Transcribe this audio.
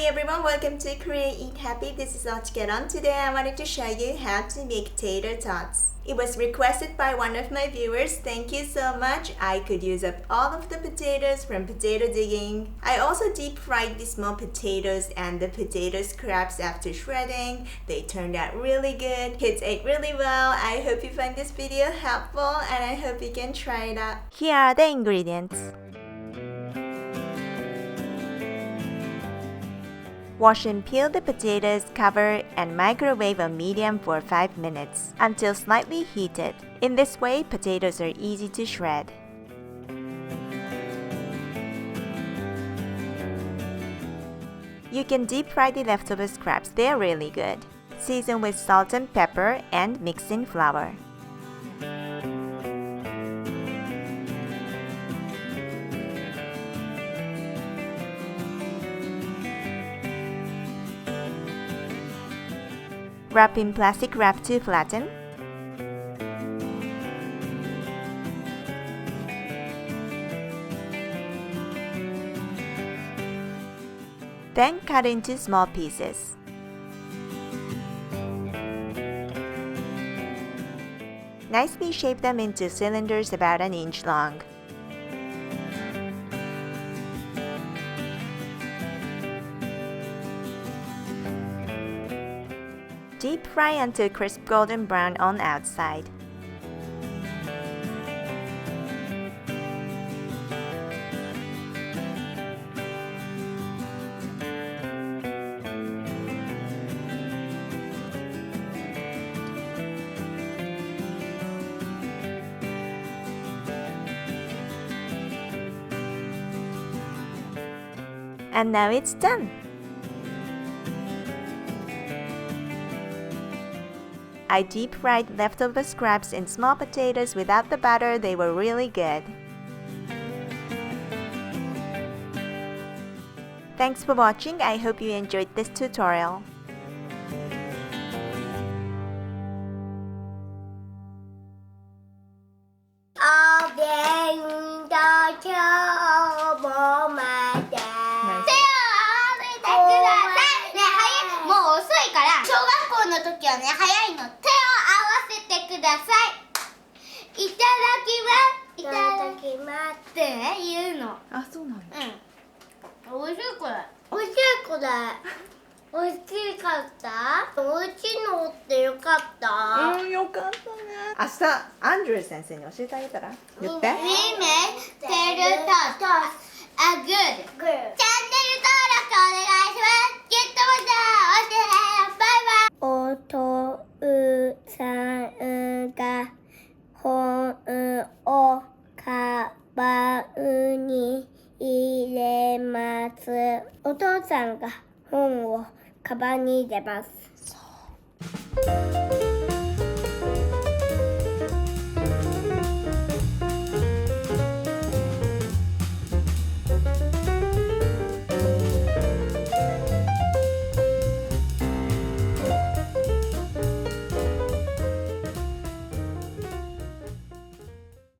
everyone, welcome to Korea Eat Happy. This is OCHIKERON. Today I wanted to show you how to make tater tots. It was requested by one of my viewers. Thank you so much. I could use up all of the potatoes from potato digging. I also deep fried the small potatoes and the potato scraps after shredding. They turned out really good. Kids ate really well. I hope you find this video helpful and I hope you can try it out. Here are the ingredients. Wash and peel the potatoes, cover, and microwave on medium for 5 minutes until slightly heated. In this way, potatoes are easy to shred. You can deep fry the leftover scraps, they are really good. Season with salt and pepper and mix in flour. Wrap in plastic wrap to flatten. Then cut into small pieces. Nicely shape them into cylinders about an inch long. Deep fry until crisp golden brown on outside. And now it's done! I deep fried leftover scraps in small potatoes without the batter. They were really good. Thanks for watching. I hope you enjoyed this tutorial. Andrew 先生に教えてあげたら言って We made Tater Tots a good チャンネル登録お願いしますゲットボタン押してバイバイお父さんが本をカバンに入れますお父さんが本をカバンに入れます